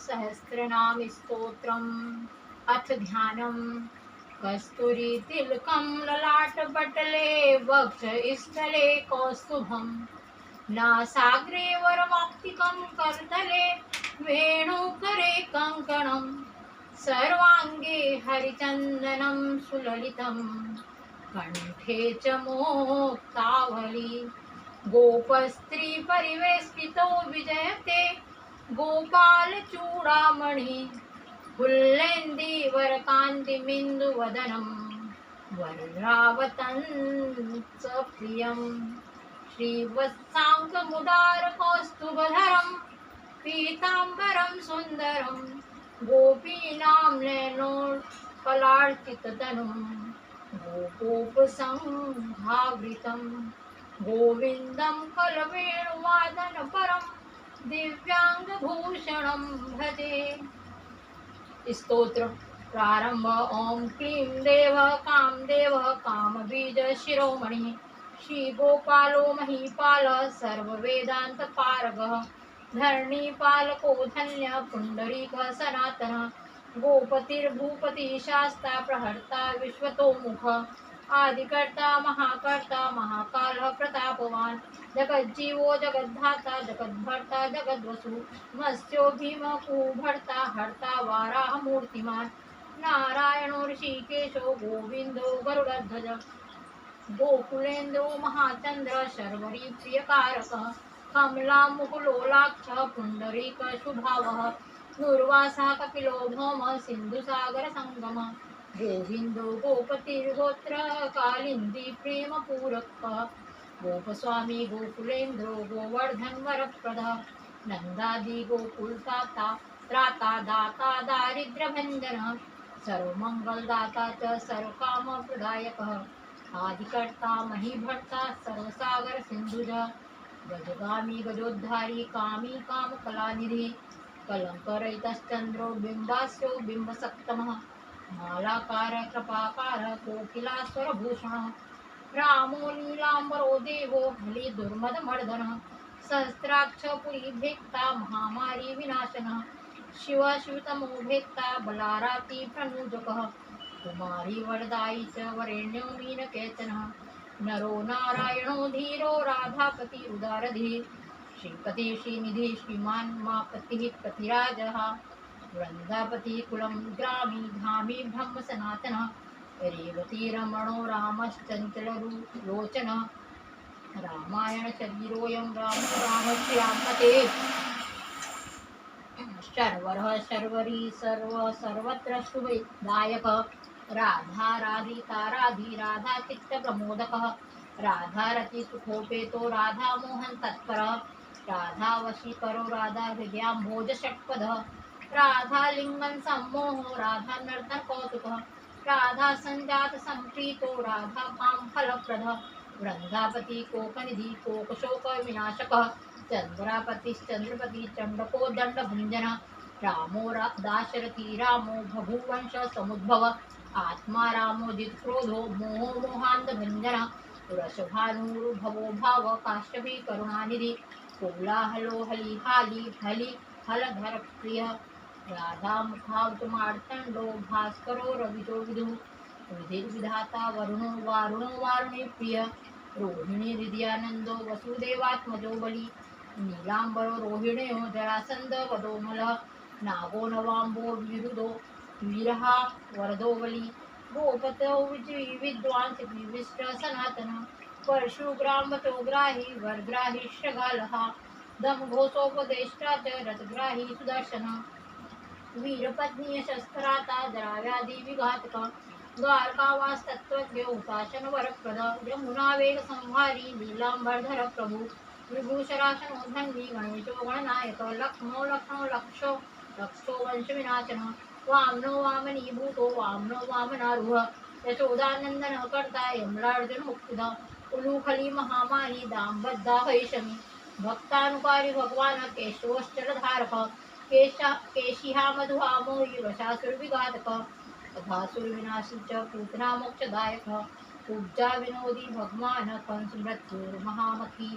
सहस्रनाम स्तोत्रम् अथ ध्यानम् कस्तूरी तिलकं ललाटपटले वक्षस्थले कौस्तुभम् नासाग्रे वरमाप्तिकं करतले वेणुकरे कङ्कणम् सर्वाङ्गे हरिचन्दनं सुललितं कण्ठे च मोक्तावली गोपस्त्री परिवेष्टितो विजयते गोपालचूडामणि फुल्लेन्दीवरकान्तिमिन्दुवदनं वररावतं च प्रियं श्रीवत्साङ्कमुदारकौस्तुभधरं पीताम्बरं सुन्दरं गोपीनां नयनोत्पलार्चिततनुं गोपोपसंहावृतं गोविन्दं कलवेणुवादनपरं दिव्याङ्गभूषणं भजे। स्तोत्र प्रारंभ। ओम क्लीं देव कामदेव कामबीज शिरोमणि श्री गोपालो महीपाल सर्ववेदांत पारगः धरणीपालको धन्य पुंडरीक सनातन गोपतिर्भूपति शास्ता प्रहर्ता विश्वतोमुख आदिकर्ता महाकर्ता महाकाल प्रतापवान जगज्जीवो जगद्धाता जगद्भर्ता जगद्वसु मत्स्यो भीमकूभर्ता हर्ता वाराह मूर्तिमान नारायणो ऋषिकेशो गोविंदो गरुडध्वज गोकुलेन्द्रो महाचंद्र शर्वरी प्रियकारक कमलामुकुलोलाक्ष पुंडरीक शुभावः दुर्वासा कपिलो भौम सिंधुसागर संगम गोविंदो गोपतिर्गोत्र कालिंदी प्रेम पूरक गोपस्वामी गोकुलेन्द्रो गोवर्धन वरप्रद नंदादि गोकुलदाता त्राता दाता दारिद्र्यभंजन सर्वमंगलदाता च सर्वकामप्रदायकः आदिकर्ता महीभर्ता सर्वसागर सिंधुज गजगामी गजोद्धारी कामी कामकलानिधि कलंकरहितश्चंद्रो बिंबास्यो बिंबसक्तमः मालाकार कृपाकार कोकिलास्वरभूषण रामो नीलांबरो देवो हली दुर्मदमर्दन सहस्राक्ष पुरी भेक्ता महामारी विनाशन शिव शिवतमो भेक्ता बलाराती प्रणुजकः कुमारी वरदायी च वरेण्यो मीनकेतन नरो नारायणो धीरो राधापति उदारधी श्रीपति श्रीनिधि श्रीमान मापति पतिराजः वृंदापति कुलम ग्रामी धामी ब्रह्म सनातन रेवती रमणो रामश्चंचललोचन रामायण शरीरोऽयं राम राम श्यामते शर्वरः शर्वरी सर्व सर्वत्र शुभदायक राधा राधिता राधी राधा चित्त प्रमोदकः राधा रति सुखोपेतो राधा मोहन तत्पर राधा वशीकरो राधा हृदयाम्भोज षट्पदः राधा लिंगन सम्मोहो राधा नर्तन कौतुकः राधा संजात संप्रीतो राधा काम फलप्रद वृंदापति कोकनिधि कोकशोक विनाशकः चंद्रापतिश्चंद्रपति चंडको दंडभंजन रामो दाशरथी रामो बभूवंश समुद्भव आत्मा रामो जित्क्रोधो मोहो मोहान्धभंजन वृषभानुर्भवो भाव काश्यपी करुणानिधि कोलाहलो हलिहाली हलि हलधर प्रिय राधा मुखावतमार्तंडो भास्करो रविजो विदु विधिर्विधाता वरुणो वारुणो वारुणे प्रिय रोहिणी हृदयानंदो वसुदेवात्मजो बली नीलांबरो रोहिण्यो जरासंद वदोमल नागो नवांबो विरुदो वीरहा वरदो बली गोपतो विद्वांस विविष्ट सनातन परशुग्रामतो ग्राही वरग्राही श्रगालहा दम घोषोपदेष्टा च रथग्राही सुदर्शन वीरपत्नी शस्त्राता जराव्याधि विघातक द्वारकावास्तत्त्वज्ञ उपासन वरप्रद यमुना वेग संहारी लीलांबरधर प्रभु विभूषराशनो धन्वी गणेशो गणनायक लक्ष्मो लक्ष्मणो लक्षो रक्षो वंश विनाशन वामनो वामनीभूतो वामनो वामनारूह यशोदानंदन कर्ता यमलार्जुन मुक्तिद उलूखली महामानी दाम्बद्दा हैशमी भक्तानुकारी भगवान केशवश्चरधारक केशिहा मधुहा मोही वशासुरविघातक अघासुरविनाशी च पूतना मोक्षदायक पूज्या विनोदी भगवान कंस मृत्युर्महामती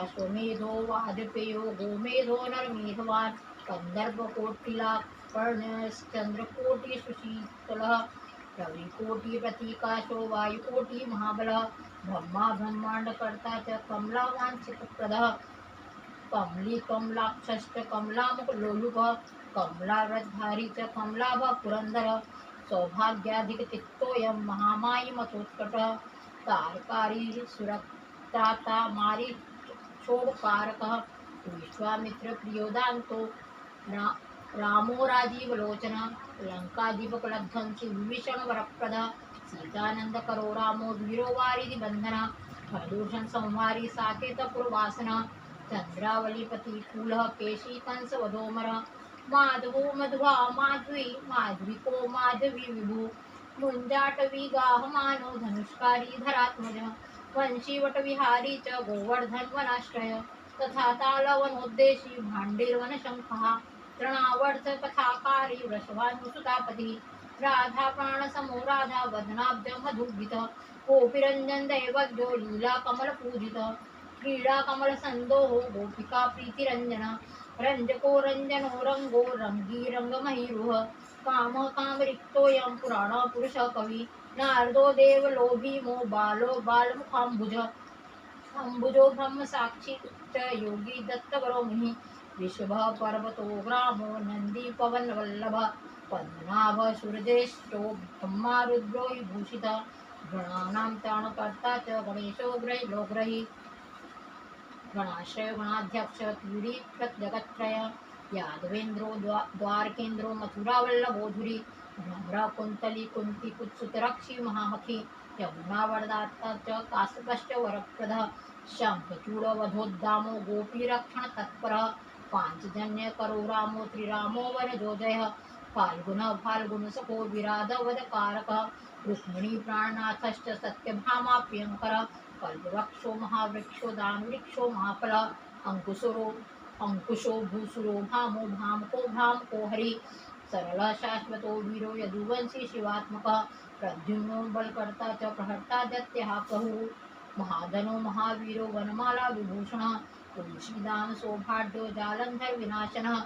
अश्वमेधो वाजपेयो गोमेधो नरमेधवान् कंदर्पकोटिलापर्णश्चंद्रकोटि सुशीतलः रविकोटि प्रतीकाशो वायुकोटि महाबलः ब्रह्मा ब्रह्मांडकर्ता च कमलावांछितप्रदः कमली कमलाक्षश्च कमलामुखलोलुपः कमलाव्रतधारी च कमलाभः पुरन्दरः सौभाग्याधिकचित्तोऽयं महामायिमतोत्कटः तारकारी सुरत्राता मारीचोपकारकः विश्वामित्रप्रियोदान्तो रा- रामो राजीवलोचनः लङ्कादीपकुलध्वंसी विभीषणवरप्रदः सीतानन्दकरो रामो वीरो वारिधिबन्धनः प्रदूषण संहारी साकेतपुरवासनः चंद्रावलीपतिकूलः केशी कंसवधोमरः माधवो मध्वा माध्वी माध्विको माधवी विभु मुञ्जाटवी गाहमानो धनुष्कारी धरात्मजः वंशीवटविहारी च गोवर्धन वनाश्रय तथा तालवनोद्देशी भाण्डिर्वनशङ्खः तृणावर्त कथाकारी वृषभानुसुतापति राधा प्राणसमो राधा वदनाब्ज मधुभितः गोपीरञ्जन दैवज्ञो लीला कमलपूजितः क्रीडा कमलसन्दोहो गोपिका प्रीतिरञ्जन रञ्जको रञ्जनो रङ्गो रङ्गी रङ्गमहीरुह कामः कामरिक्तोऽयं पुराणपुरुषः कवि नारदो देवलोभी मो बालो बालमुखाम्बुजः अम्बुजो ब्रह्मसाक्षी च योगी दत्तवरो मुनिः विशुभः पर्वतो ग्रामो नन्दी पवनवल्लभः पद्मनाभः सूर्यज्येष्ठो ब्रह्मा रुद्रो विभूषितः गणानां त्राणकर्ता च गणेशो ग्रही गणाश्रय गणाध्यक्ष पीडी प्रत्यगत्रय यादवेन्द्रो द्वारकेन्द्रो मथुरावल्लभोधुरी भ्रमरा कुन्तली कुन्ती कुत्सुतरक्षी महामखी यमुना वरदाता च काश्यपश्च वरप्रदः शङ्खचूडवधोद्दामो गोपीरक्षण तत्परः पाञ्चजन्य करो रामो त्रिरामो वनजोजयः फाल्गुनः फाल्गुनसखो विराधवदकारकः रुक्मिणी प्राणनाथश्च सत्यभामाप्यङ्करः कल्पवृक्षो महावृक्षो दानवृक्षो महाफलः अंकुशो भूसुरो भामो भामको भ्रामको हरि सरलः शाश्वतो वीरो यदुवंशी शिवात्मकः प्रद्युम्नो बलकर्ता च प्रहर्ता दैत्यः प्रभुः महाधनो महावीरो वनमाला विभूषणः तुलसीदान सौभाग्यो जालंधर विनाशनः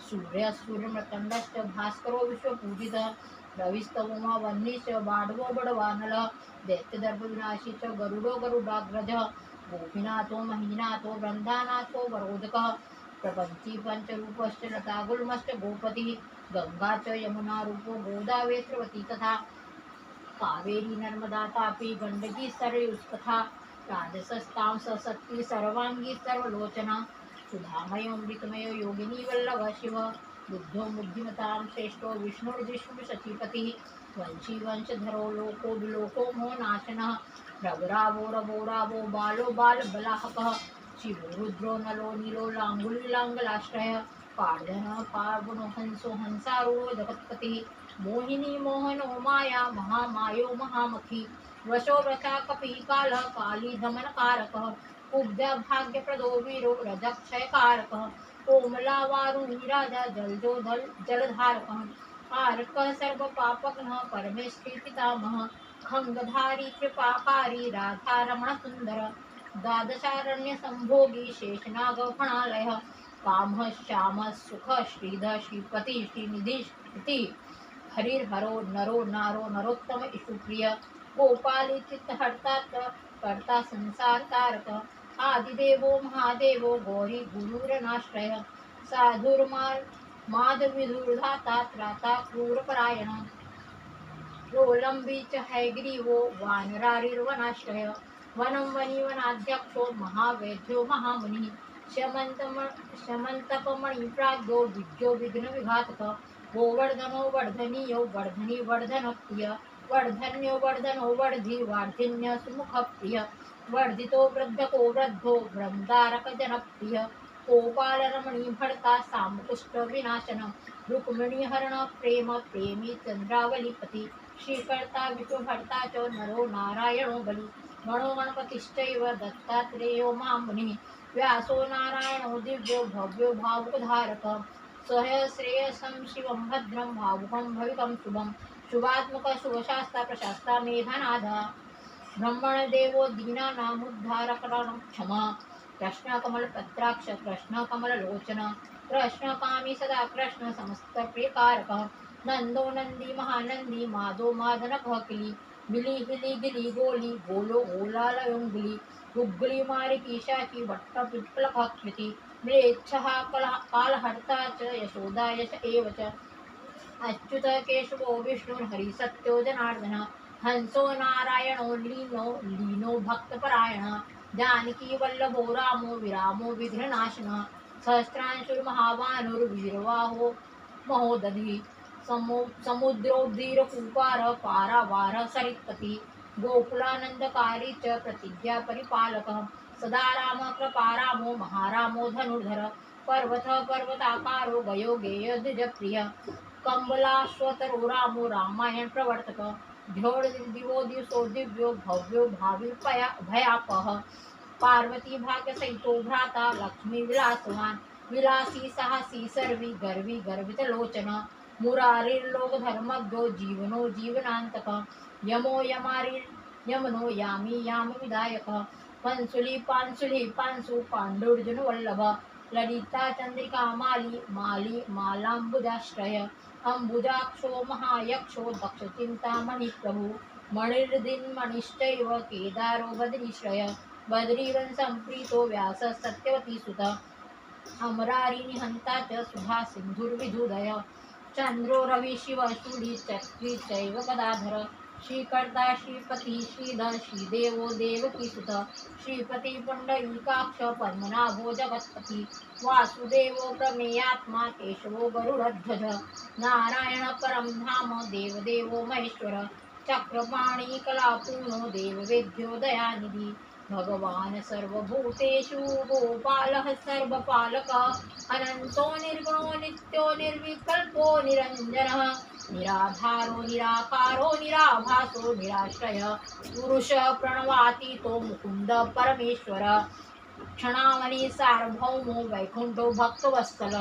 सूर्यमृतंडश्च भास्करो विश्वपूजितः रविस्तवोमा वह्निश्च बाढवो बडवानलः दैत्यदर्भ विनाशी च गरुडो गरुडाग्रजः गोपीनाथो महीनाथो वृन्दानाथो वरोदकः प्रपंची पंचरूपश्च लतागुल्मश्च गोपतिः गंगा च यमुना रूपो गोदावेत्रवती तथा कावेरी नर्मदा तापी गंडकी सरयुस्तथा राजसस्तां ससत्ती सर्वांगी सर्वलोचना सुधामयोऽमृतमयो योगिनी वल्लभ शिव बुद्धो बुद्धिमतां श्रेष्ठो विष्णुर्विष्णु शचीपतिः वंशी वंशधरो लोको विलोको मोहनाशनः रघुरावो रवो बालो बालबलाहकः शिवो रुद्रो नलो नीलो लाङ्गुलीलाङ्गलाश्रयः पार्धनः पार्वणो हंसो हंसारूढो जगत्पतिः मोहिनी मोहनो माया महामायो महामखी वशो वशा कपी कालः काली दमनकारकः कुब्जा भाग्यप्रदो वीरो रजक्षयकारकः कोमलावारुणी राजा जलजो जलधारकः कारकः सर्वपापघ्नः परमेष्ठी पितामहः खङ्गधारी कृपाकारी राधारमण सुन्दर द्वादशारण्य संभोगी शेषनागफणालयः कामः श्यामः सुखः श्रीधः श्रीपति श्रीनिधि श्रुति हरिर्हरो नरो नारो नरोत्तम इषुप्रिय गोपाली चित्तहर्ता कर्ता संसार तारक आदिदेवो महादेवो गौरी गुरुरनाश्रय साधुर्माल माधविधुर्धाता त्राता क्रूरपरायण प्रोलम्बी च हैग्रीवो वानरारिर्वनाश्रय वनं वनीवनाध्यक्षो महावैद्यो महामुनिः शमन्तपमणिप्राज्ञो विद्यो विघ्नविघातकः गोवर्धनो वर्धनीयो वर्धनी वर्धनप्रिय वर्धन्यो वर्धनो वर्धि वार्धिन्य सुमुखप्रिय वर्धितो वृद्धको वृद्धो वृन्दारक जनप्रिय गोपालरमणी भर्ता सामुकुष्ट विनाशन रुक्मिणीहरण प्रेम प्रेमी चंद्रावलीपति श्रीकर्ता विश्वभर्ता च नरो नारायणो बलि गणो गणपतिश्चैव दत्तात्रेयो मामुनिः व्यासो नारायणो दिव्यो भव्यो भावुकधारकः सहश्रेयसं शिवं भद्रं भावुकं भविकं शुभं शुभात्मक शुभशास्ता प्रशास्ता मेधानाधा ब्रह्मणदेवो दीनानामुद्धारकरणक्षमा कृष्णकमलपत्राक्ष कृष्णकमललोचन कृष्ण कामी सदा कृष्ण समस्त प्रियकारक नंदो नंदी महानंदी माधो मादनक किली मिली हिली गिली गोली गोलो गोलालयोंगिली गुग्गली मारी कीशाची भट्ट पिप्पलक कृति म्लेच्छः कालहर्ता च यशोदा यश एव च अच्युत केशवो विष्णुर्हरि सत्यो जनार्दन हंसो नारायणो लीनो लीनो भक्तपरायण जानकी वल्लभो रामो विरामो विघ्ननाशन सहस्रांशुर्महाभानुर्वीरवाहो महोदधि समुद्रोद्दीरकूपार पारावार सरित्पति गोकुलानन्दकारी च प्रतिज्ञा परिपालकः सदा राम कृपारामो महारामो धनुर्धर पर्वत पर्वताकारो गयो गेय द्विजप्रिय कंबलाश्वतरो रामो रामायण प्रवर्तक ध्योळ दिवो दिवसो दिव्यो भव्यो भाविर्पया भयापह पार्वती भाग्य सहितो भ्राता लक्ष्मी विलासवान विलासी साहसी सर्वी गर्वी गर्वित लोचन मुरारीर्लोक धर्मज्ञो जीवनो जीवनांतक यमो यमारी यमनो यामी याम विदायक पंसुली पांसु पांडुर्जुन वल्लभ ललिता चंद्रिका माली माली मालांबुजाश्रय अंबुजाक्षो महायक्षो दक्ष चिंतामणि प्रभु मणिर्दिन मणिश्चैव केदारो बद्रीश्रय बद्रीवंशं प्रीतो व्यास सत्यवती सुत अमरारी निहंता च सुधा सिंधुर्विधुदय चंद्रो रवि शिव शूली चक्री चैव गदाधर श्रीकर्ता श्रीपति श्रीधर श्रीदेवो देवकी सुत श्रीपति पुंडरीकाक्ष पद्मनाभो जगत्पति वासुदेवो प्रमेयात्मा केशवो गरुड़ध्वज नारायण परम धाम देवदेवो महेश्वर चक्रपाणी कलापूर्णो देववेद्यो दयानिधि भगवान सर्वभूतेषु गोपालः सर्वपालक अनंतो निर्गुणो नित्यो निर्विकल्पो निरंजनः निराधारो निराकारो निराभासो निराश्रय पुरुष प्रणवातीतो मुकुंद परमेश्वर क्षणामणि सार्वभौमो वैकुंठो भक्तवत्सल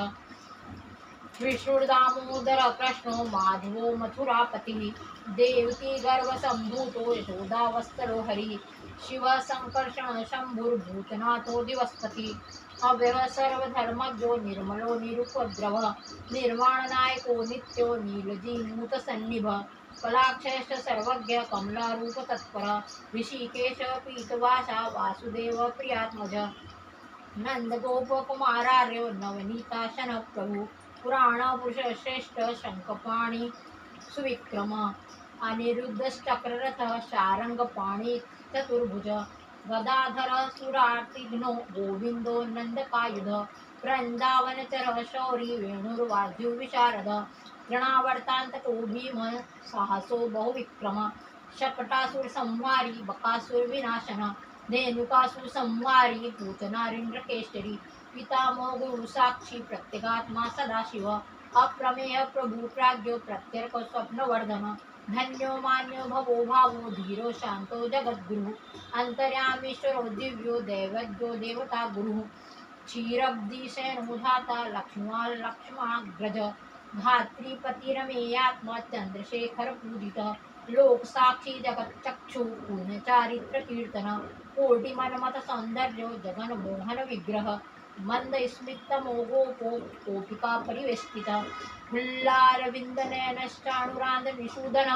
विष्णुर्दामोदर कृष्णो माधवो मथुरापतिः देवकी गर्भसम्भूतो यशोदावत्सलो हरिः शिव संकर्षण शंभुर्भूतनाथो दिवस्पति अव्यय सर्वधर्मज्ञो निर्मलो निरुपद्रव निर्वाणनायको नित्यो नीलजीमूत सन्निभ कलाक्षयश्च सर्वज्ञ कमलारूप तत्पर ऋषिकेश पीतवासा वासुदेव प्रियात्मज नंदगोपकुमारार्यो नवनीताशन प्रभु पुराण पुरुष श्रेष्ठ शंखपाणी सुविक्रम अनिरुद्धश्चक्ररथ शारंगपाणी चतुर्भुज गदाधर सुरार्तिघ्नो गोविंदो नंदकायुध वृंदावनचर शौरी वेणुर्वाद्यु विशारद तृणावर्तांतको भीम साहसो बहुविक्रम शकटासुर संहारी बकासुर विनाशन धेनुकासुर संहारी पूतनारीन्द्रकेशरी पितामह गुरु साक्षी प्रत्यगात्मा सदाशिव अप्रमेय प्रभु प्राज्ञो प्रत्यर्क स्वप्नवर्धन धन्यो मान्यो भवो भावो धीरो शांतो जगद्गुरु अंतर्यामीश्वरो दिव्यो दैवज्ञो देवता गुरु क्षीरब्धिशयनो धाता लक्ष्मण लक्ष्मणाग्रज धात्रीपतिरमेयात्मा चंद्रशेखर पूजित लोक साक्षी जगत चक्षु पूर्ण चारित्र कीर्तन कोटि मनमत सौंदर्यो जगन मोहन विग्रह मंद स्मित मोगोपो कोटिका परिवेष्टित हुल्लारविंद नयनश्चाणुरांद निषूदन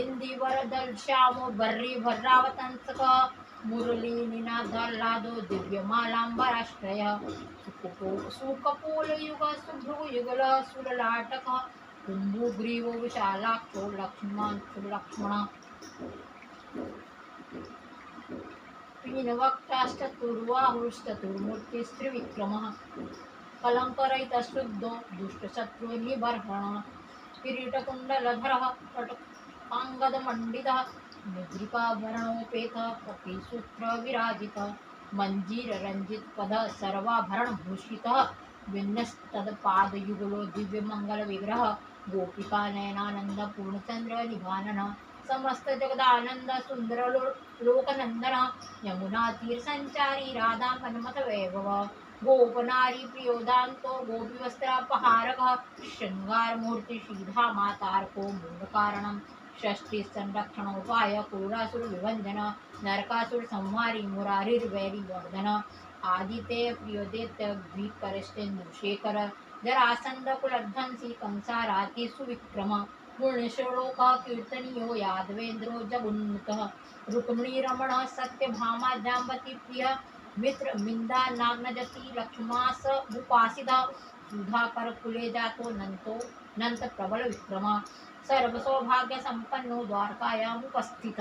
इंदिवरदल श्यामो बर्री भर्रावतंसक मुरली निनादालादो दिव्यमालांबराश्रय सुकपोल युग सुभ्रु युगल सुललाटक कुंभुग्रीवो विशालाक्षो लक्ष्मण पीनवक्ताश्चतुर्बाहुश्चतुर्मूर्तिस्त्रिविक्रमः कलङ्करहितशुद्धो दुष्टशत्रुनिबर्हणः किरीटकुण्डलधरः कटकाङ्गदमण्डितः मुद्रिकाभरणोपेतः कपिसूत्रविराजितः मञ्जीररञ्जितपदः सर्वाभरणभूषितः विन्यस्तत्पादयुगलो दिव्यमङ्गलविग्रह गोपिकानयनानन्द पूर्णचन्द्र निभानन समस्त जगदानंद सुंदर लोकनंदन यमुना तीर संचारी राधा मन्मथ वैभव गोपनारी प्रियोदांतो गोपीवस्त्रापहारक श्रृंगार मूर्ति श्रीधामा तारको मूलकारणम षष्ठी संरक्षणोपाय क्रूरासुर विभंजन नरकासुर संहारी मुरारीर्वैरी वर्धन आदिते प्रियोदेत्य ग्रीकरश्चेन्दुशेखर जरासंध कुलध्वंसी कंसाराति सुविक्रम गुणश्लोक कीर्तनीयो यादवेन्द्रो जगुन्मुखः रुक्मिणी रमण सत्यभामा जाम्बती प्रिय मित्र मिंदा नागनजती लक्ष्मास उपासिता सुधाकर कुले जातो नंत प्रबल विक्रम सर्व सौभाग्य संपन्नो द्वारकायामुपस्थित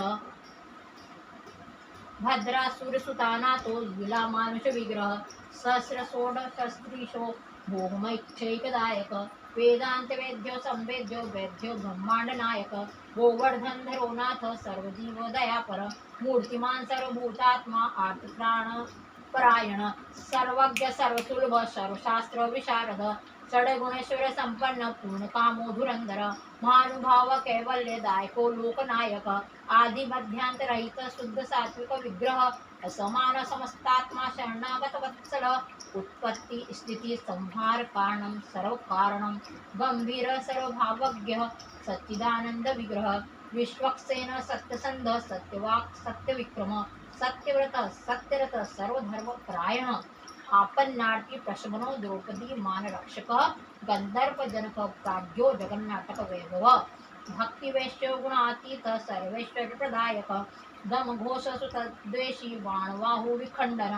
भद्रासुर सुतानातो विला मानुष विग्रह सहस्र षोडशस्त्रीशो भोगमैक्षैकदायक वेदांत वेद्यो संवेद्यो वैद्यो ब्रह्मांड नायक गोवर्धन धरो नाथ सर्वजीव दयापर मूर्तिमान सर्वभूतात्मा आर्तत्राण परायण सर्वज्ञ सर्वसुलभ सर्वशास्त्र विशारद षड्गुणेश्वर संपन्न पूर्ण कामो धुरंधर महानुभाव कैवल्य दायको लोकनायक आदि मध्यांतरहित शुद्ध सात्विक विग्रह असमान समस्तात्मा शरणागत वत्सल उत्पत्ति स्थिति संहार कारणम सर्व कारणम गंभीर सर्वभावज्ञ सच्चिदानंद विग्रह विश्वक्सेन सत्यसंध सत्यवाक सत्यविक्रम सत्यव्रत सत्यरत सर्वधर्म परायण आपन्नाटी प्रशमनो द्रौपदी मान रक्षक गंधर्व जनक प्राज्ञो जगन्नाटक वैभव भक्ति वैश्य गुणातीत सर्वेश्वर प्रदायक दम घोष सुत द्वेषी बाणवाहु विखंडन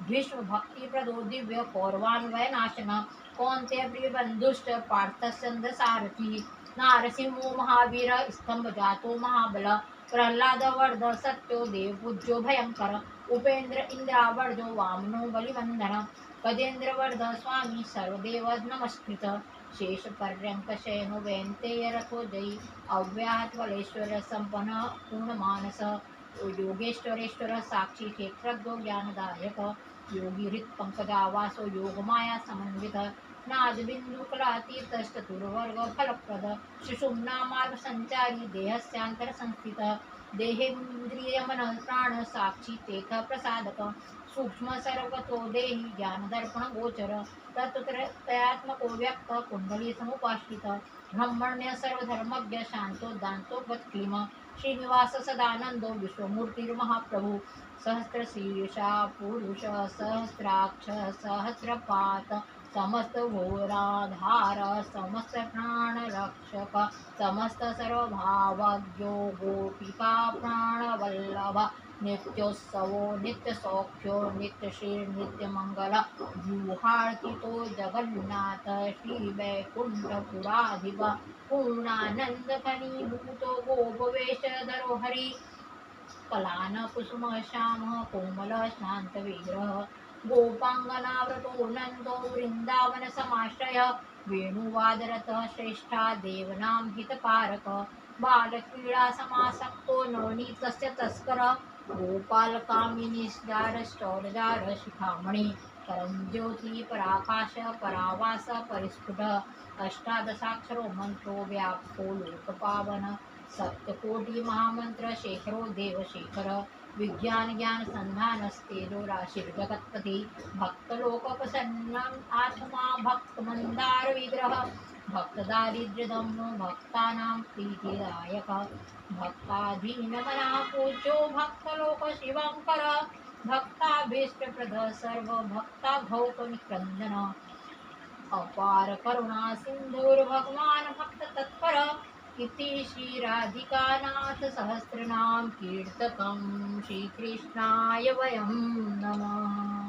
भीष्म भक्ति प्रदो दिव्य कौरवान्वय नाशन कौन्तेय प्रिय बंधुष्ट पार्थस्कंद सारथी नारसिंहो महावीर स्तंभ जातो महाबल प्रह्लाद वर्ध सत्यो देव पूज्यो भयंकर उपेंद्र इंद्रावर्धो वामनो बलिवंदन गजेंद्र वर्ध स्वामी सर्वदेव नमस्कृत शेष पर्यंक शयनो वैन्तेय रथो जयी अव्याहत बलेश्वर संपन्न पूर्ण मानस योगेश्वरेश्वर साक्षी क्षेत्रज्ञो ज्ञानदायक योगी हृत पंकजावासो योग माया समन्वित नाद बिंदु कलातीत चतुर्वर्ग फलप्रद शिशुम्ना मार्ग संचारी देहस्यांतर संस्थित देहेन्द्रिय मन प्राण साक्षी तेथ प्रसादक सूक्ष्म सर्वतो देहि ज्ञान दर्पण गोचर तत्त्रयात्मको व्यक्त कुंडली समुपाश्रित ब्रह्मण्य सर्वधर्मज्ञ शांतो दांतो गत्क्लीम श्रीनिवास सदानंदो विश्वमूर्तिर्महाप्रभु सहस्र शीर्षा पुरुष सहस्राक्ष सहस्रपात समस्त घोराधार समस्त प्राण रक्षक समस्त सर्वभावज्ञो गोपिका प्राणवल्लभ नित्योत्सवो नित्य सौख्यो नित्य श्री नित्य मंगल व्यूहार्थितो जगन्नाथ श्री वैकुंठपुराधिप पूर्णानंद फणीभूतो गोपवेशधरो हरि कलान कुसुम श्याम कोमल शांत विग्रह गोपांगनाव्रतो नंदो वृंदावन समाश्रय वेणुवादरत श्रेष्ठा देवनां हितकारक बालक्रीडा समासक्तो नवनीतस्य तस्कर गोपालकामिनीश्चार शौर्यजार शिखामणि परञ्ज्योति पराकाश परावास परिस्फुट अष्टादशाक्षरो मंत्रो व्याप्तो लोकपावन सप्तकोटि महामंत्र शेखरो देवशेखर विज्ञान ज्ञान संधानस्तेजो राशिर्जगत्पति भक्तलोकप्रसन्नम् आत्मा भक्तमन्दार विग्रह भक्तदारिद्र्यदम्नो भक्तानां प्रीतिदायक भक्ताधीनमना पूज्यो भक्तलोक शिवङ्कर भक्ताभीष्टप्रद सर्व भक्ताघौकनिक्रन्दन अपार करुणा सिन्धुर्भगवान् भक्त तत्पर इति श्रीराधिकानाथ सहस्रनाम कीर्तकं श्रीकृष्णाय वयं नमः।